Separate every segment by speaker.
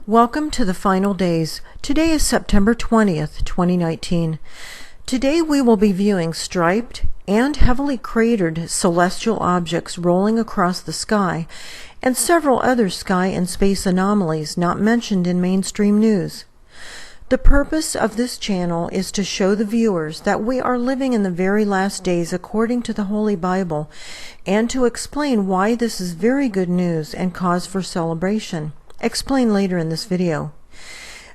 Speaker 1: Welcome to the final days. Today is September 20th, 2019. Today we will be viewing striped and heavily cratered celestial objects rolling across the sky and several other sky and space anomalies not mentioned in mainstream news. The purpose of this channel is to show the viewers that we are living in the very last days according to the Holy Bible, and to explain why this is very good news and cause for celebration. Explain later in this video.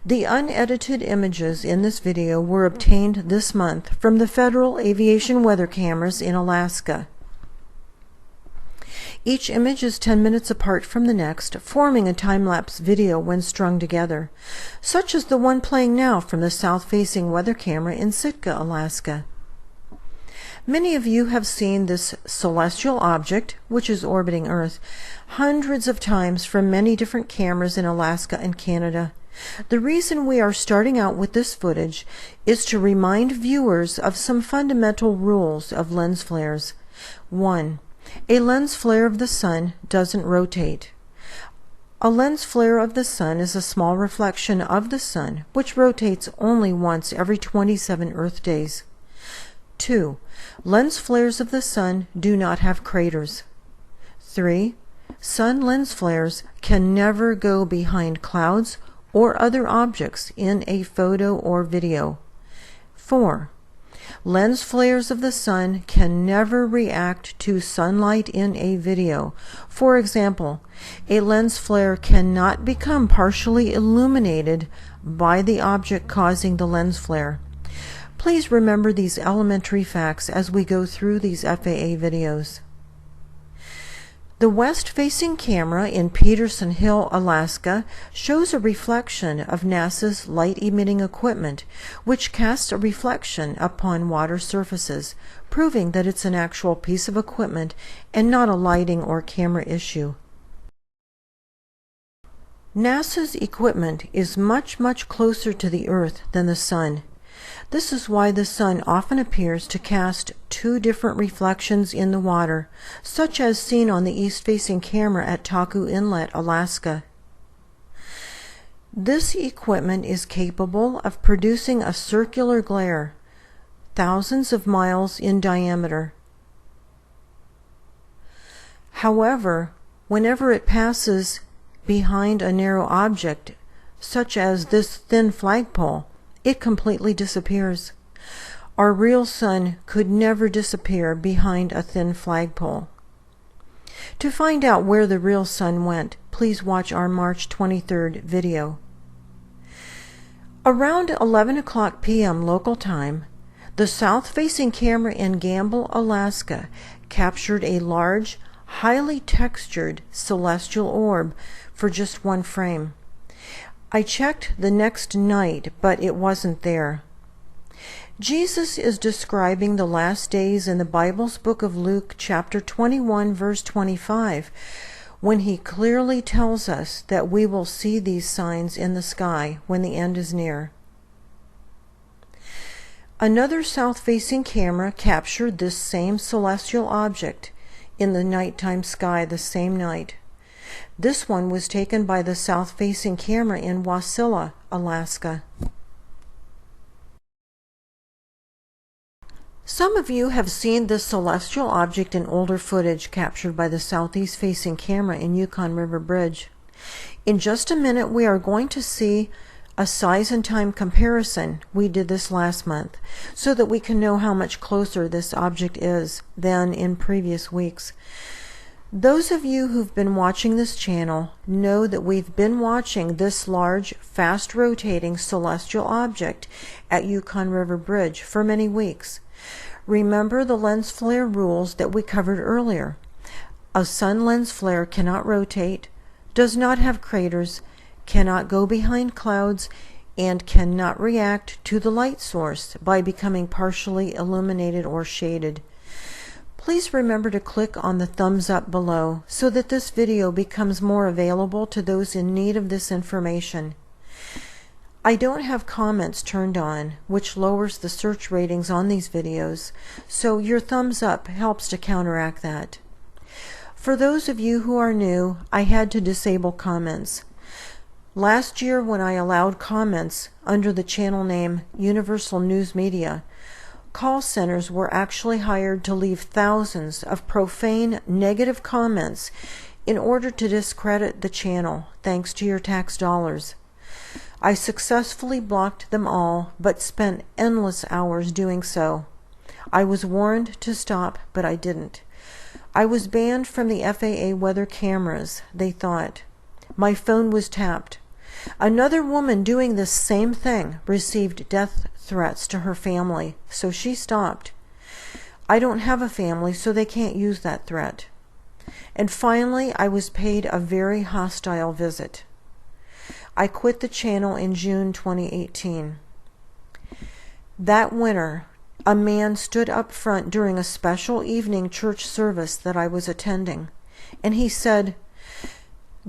Speaker 1: The unedited images in this video were obtained this month from the Federal Aviation Weather Cameras in Alaska. Each image is 10 minutes apart from the next, forming a time-lapse video when strung together, such as the one playing now from the south-facing weather camera in Sitka, Alaska. Many of you have seen this celestial object, which is orbiting Earth, hundreds of times from many different cameras in Alaska and Canada. The reason we are starting out with this footage is to remind viewers of some fundamental rules of lens flares. 1. A lens flare of the sun doesn't rotate. A lens flare of the sun is a small reflection of the sun, which rotates only once every 27 Earth days. 2. Lens flares of the sun do not have craters. 3. Sun lens flares can never go behind clouds or other objects in a photo or video. 4. Lens flares of the sun can never react to sunlight in a video. For example, a lens flare cannot become partially illuminated by the object causing the lens flare. Please remember these elementary facts as we go through these FAA videos. The west-facing camera in Peterson Hill, Alaska, shows a reflection of NASA's light-emitting equipment, which casts a reflection upon water surfaces, proving that it's an actual piece of equipment and not a lighting or camera issue. NASA's equipment is much, much closer to the Earth than the Sun. This is why the sun often appears to cast two different reflections in the water, such as seen on the east-facing camera at Taku Inlet, Alaska. This equipment is capable of producing a circular glare, thousands of miles in diameter. However, whenever it passes behind a narrow object, such as this thin flagpole, it completely disappears. Our real sun could never disappear behind a thin flagpole. To find out where the real sun went, please watch our March 23rd video. Around 11 o'clock p.m. local time, the south-facing camera in Gamble, Alaska, captured a large, highly textured celestial orb for just one frame. I checked the next night, but it wasn't there. Jesus is describing the last days in the Bible's book of Luke, chapter 21, verse 25, when he clearly tells us that we will see these signs in the sky when the end is near. Another south-facing camera captured this same celestial object in the nighttime sky the same night. This one was taken by the south-facing camera in Wasilla, Alaska. Some of you have seen this celestial object in older footage captured by the southeast-facing camera in Yukon River Bridge. In just a minute, we are going to see a size and time comparison. We did this last month, so that we can know how much closer this object is than in previous weeks. Those of you who've been watching this channel know that we've been watching this large, fast-rotating celestial object at Yukon River Bridge for many weeks. Remember the lens flare rules that we covered earlier. A sun lens flare cannot rotate, does not have craters, cannot go behind clouds, and cannot react to the light source by becoming partially illuminated or shaded. Please remember to click on the thumbs up below so that this video becomes more available to those in need of this information. I don't have comments turned on, which lowers the search ratings on these videos, so your thumbs up helps to counteract that. For those of you who are new, I had to disable comments. Last year, when I allowed comments under the channel name Universal News Media, call centers were actually hired to leave thousands of profane, negative comments in order to discredit the channel, thanks to your tax dollars. I successfully blocked them all, but spent endless hours doing so. I was warned to stop, but I didn't. I was banned from the FAA weather cameras, they thought. My phone was tapped. Another woman doing this same thing received death threats to her family, so she stopped. I don't have a family, so they can't use that threat. And finally, I was paid a very hostile visit. I quit the channel in June 2018. That winter, a man stood up front during a special evening church service that I was attending, and he said,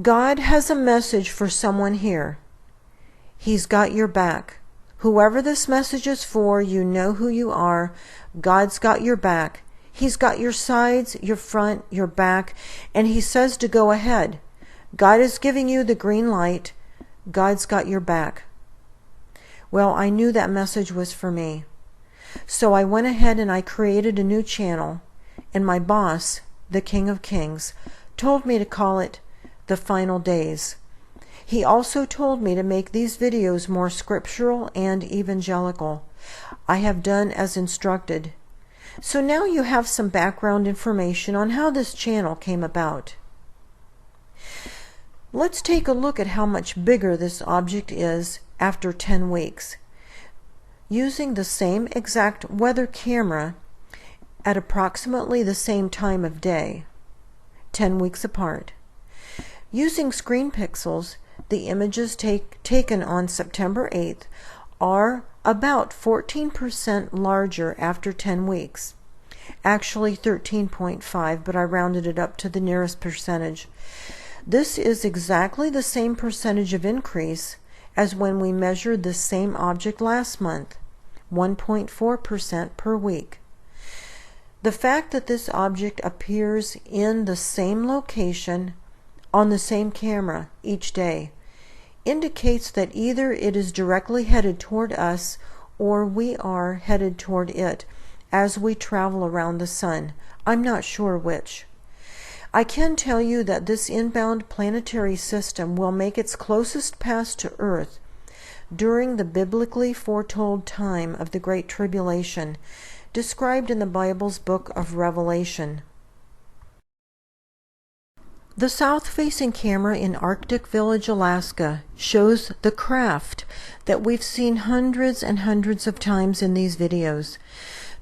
Speaker 1: "God has a message for someone here. He's got your back. Whoever this message is for, you know who you are. God's got your back. He's got your sides, your front, your back, and he says to go ahead. God is giving you the green light. God's got your back." Well, I knew that message was for me. So I went ahead and I created a new channel, and my boss, the King of Kings, told me to call it The Final Days. He also told me to make these videos more scriptural and evangelical. I have done as instructed. So now you have some background information on how this channel came about. Let's take a look at how much bigger this object is after 10 weeks. Using the same exact weather camera at approximately the same time of day, 10 weeks apart. Using screen pixels, the images taken on September 8th are about 14% larger after 10 weeks. Actually 13.5, but I rounded it up to the nearest percentage. This is exactly the same percentage of increase as when we measured the same object last month, 1.4% per week. The fact that this object appears in the same location on the same camera each day indicates that either it is directly headed toward us or we are headed toward it as we travel around the sun. I'm not sure which. I can tell you that this inbound planetary system will make its closest pass to Earth during the biblically foretold time of the Great Tribulation, described in the Bible's book of Revelation. The south-facing camera in Arctic Village, Alaska, shows the craft that we've seen hundreds and hundreds of times in these videos.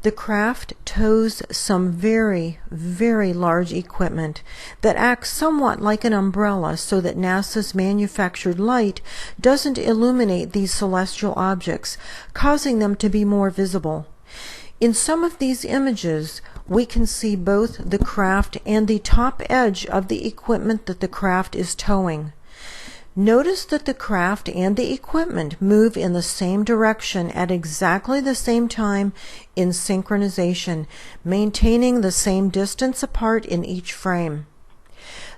Speaker 1: The craft tows some very, very large equipment that acts somewhat like an umbrella so that NASA's manufactured light doesn't illuminate these celestial objects, causing them to be more visible. In some of these images, we can see both the craft and the top edge of the equipment that the craft is towing. Notice that the craft and the equipment move in the same direction at exactly the same time in synchronization, maintaining the same distance apart in each frame.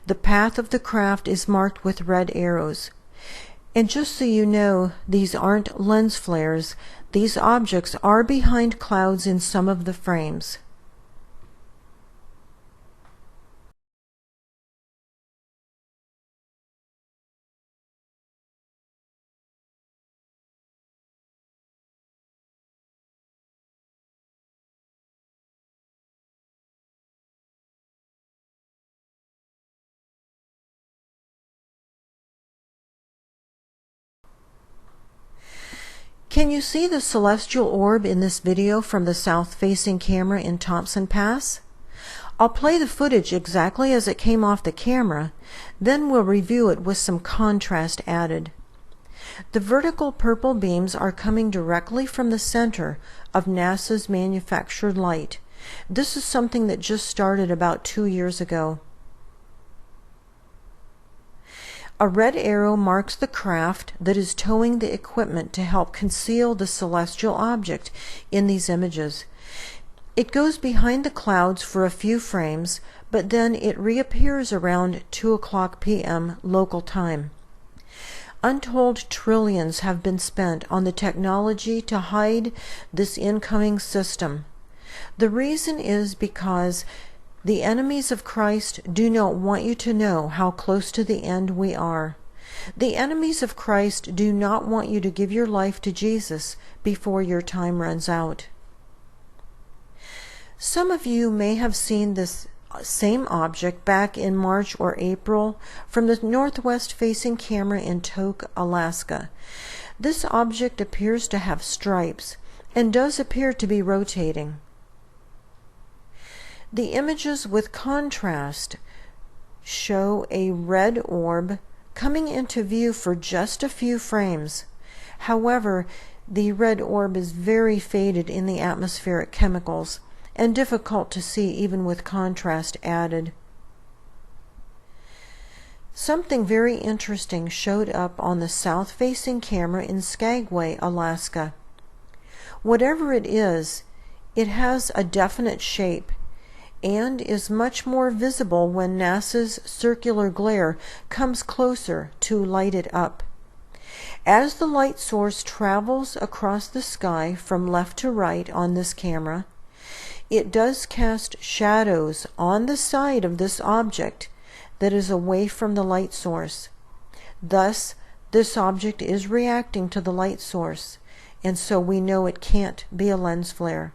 Speaker 1: The path of the craft is marked with red arrows. And just so you know, these aren't lens flares. These objects are behind clouds in some of the frames. Can you see the celestial orb in this video from the south-facing camera in Thompson Pass? I'll play the footage exactly as it came off the camera, then we'll review it with some contrast added. The vertical purple beams are coming directly from the center of NASA's manufactured light. This is something that just started about 2 years ago. A red arrow marks the craft that is towing the equipment to help conceal the celestial object in these images. It goes behind the clouds for a few frames, but then it reappears around 2:00 p.m. local time. Untold trillions have been spent on the technology to hide this incoming system. The reason is because the enemies of Christ do not want you to know how close to the end we are. The enemies of Christ do not want you to give your life to Jesus before your time runs out. Some of you may have seen this same object back in March or April from the northwest-facing camera in Tok, Alaska. This object appears to have stripes and does appear to be rotating. The images with contrast show a red orb coming into view for just a few frames. However, the red orb is very faded in the atmospheric chemicals and difficult to see even with contrast added. Something very interesting showed up on the south-facing camera in Skagway, Alaska. Whatever it is, it has a definite shape and is much more visible when NASA's circular glare comes closer to light it up. As the light source travels across the sky from left to right on this camera, it does cast shadows on the side of this object that is away from the light source. Thus, this object is reacting to the light source, and so we know it can't be a lens flare.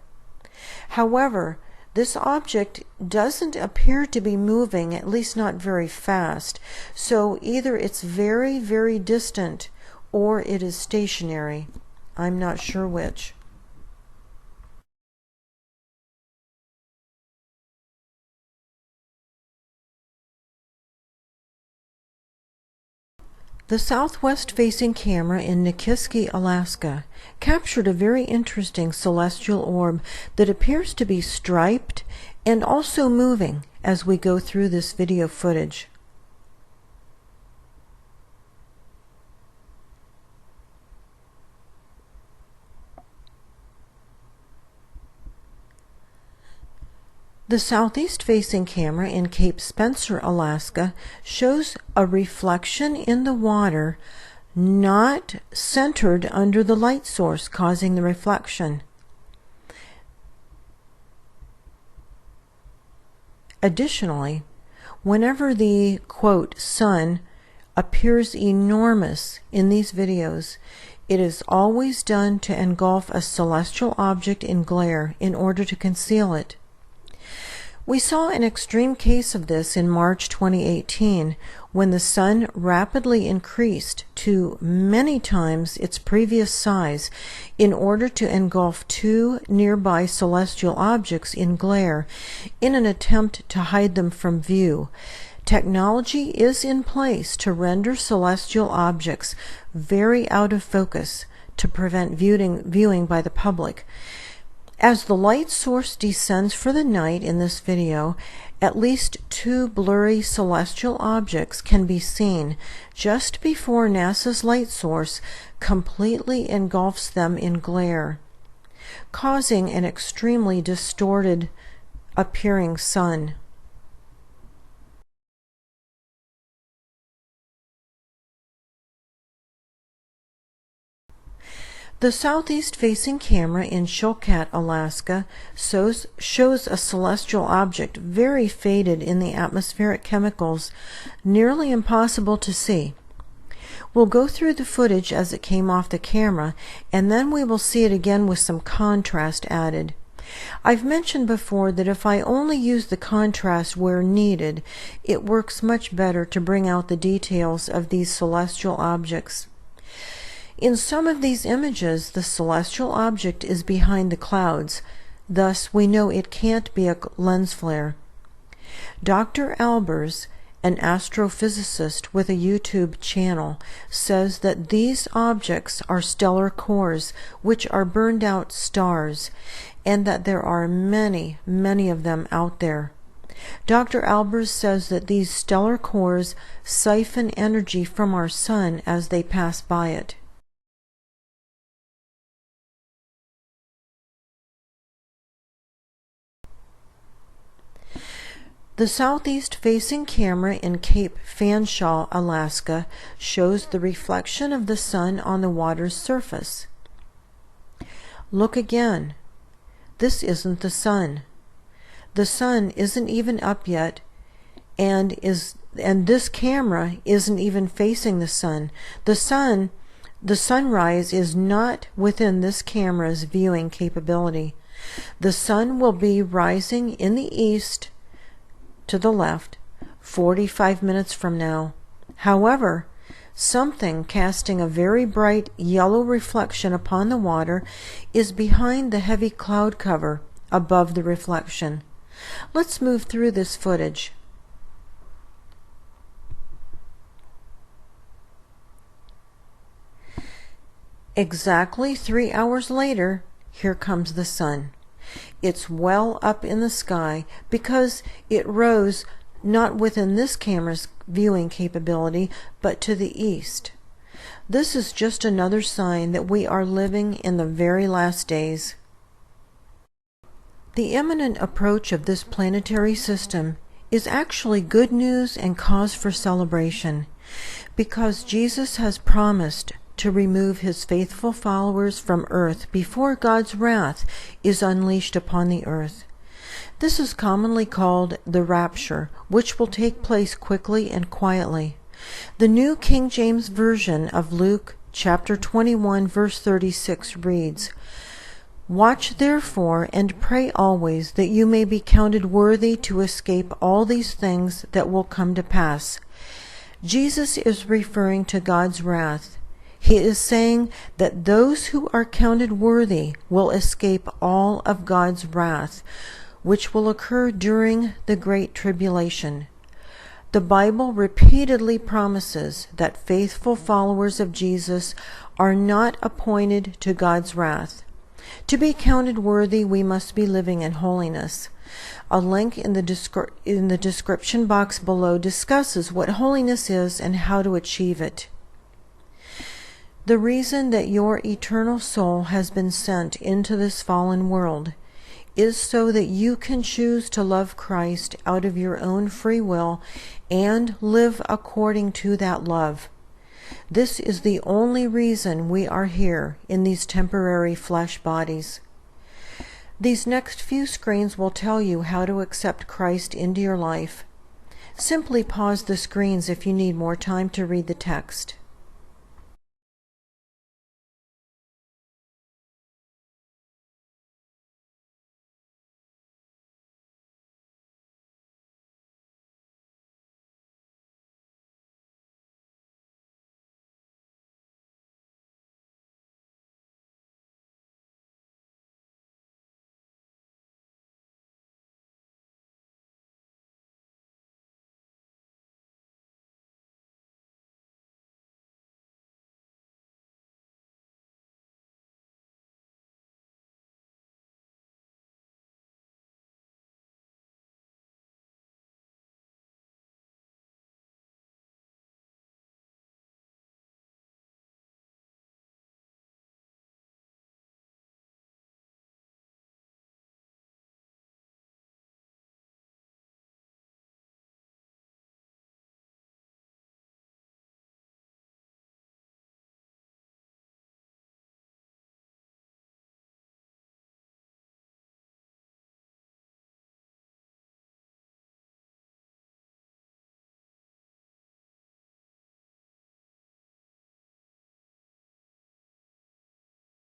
Speaker 1: However, this object doesn't appear to be moving, at least not very fast, so either it's very, very distant or it is stationary. I'm not sure which. The southwest-facing camera in Nikiski, Alaska, captured a very interesting celestial orb that appears to be striped and also moving as we go through this video footage. The southeast-facing camera in Cape Spencer, Alaska, shows a reflection in the water not centered under the light source, causing the reflection. Additionally, whenever the, quote, sun appears enormous in these videos, it is always done to engulf a celestial object in glare in order to conceal it. We saw an extreme case of this in March 2018 when the sun rapidly increased to many times its previous size in order to engulf two nearby celestial objects in glare in an attempt to hide them from view. Technology is in place to render celestial objects very out of focus to prevent viewing by the public. As the light source descends for the night in this video, at least two blurry celestial objects can be seen just before NASA's light source completely engulfs them in glare, causing an extremely distorted appearing sun. The southeast-facing camera in Chilkat, Alaska, shows a celestial object very faded in the atmospheric chemicals, nearly impossible to see. We'll go through the footage as it came off the camera, and then we will see it again with some contrast added. I've mentioned before that if I only use the contrast where needed, it works much better to bring out the details of these celestial objects. In some of these images, the celestial object is behind the clouds, thus we know it can't be a lens flare. Dr. Albers, an astrophysicist with a YouTube channel, says that these objects are stellar cores, which are burned out stars, and that there are many, many of them out there. Dr. Albers says that these stellar cores siphon energy from our sun as they pass by it. The southeast-facing camera in Cape Fanshawe, Alaska, shows the reflection of the sun on the water's surface. Look again. This isn't the sun. The sun isn't even up yet, and this camera isn't even facing the sun. The sunrise is not within this camera's viewing capability. The sun will be rising in the east to the left 45 minutes from now. However, something casting a very bright yellow reflection upon the water is behind the heavy cloud cover above the reflection. Let's move through this footage. Exactly 3 hours later, here comes the sun. It's well up in the sky because it rose not within this camera's viewing capability, but to the east. This is just another sign that we are living in the very last days. The imminent approach of this planetary system is actually good news and cause for celebration, because Jesus has promised to remove his faithful followers from earth before God's wrath is unleashed upon the earth. This is commonly called the rapture, which will take place quickly and quietly. The New King James Version of Luke chapter 21 verse 36 reads, "Watch therefore and pray always that you may be counted worthy to escape all these things that will come to pass." Jesus is referring to God's wrath. He is saying that those who are counted worthy will escape all of God's wrath, which will occur during the Great Tribulation. The Bible repeatedly promises that faithful followers of Jesus are not appointed to God's wrath. To be counted worthy, we must be living in holiness. A link in the description box below discusses what holiness is and how to achieve it. The reason that your eternal soul has been sent into this fallen world is so that you can choose to love Christ out of your own free will and live according to that love. This is the only reason we are here in these temporary flesh bodies. These next few screens will tell you how to accept Christ into your life. Simply pause the screens if you need more time to read the text.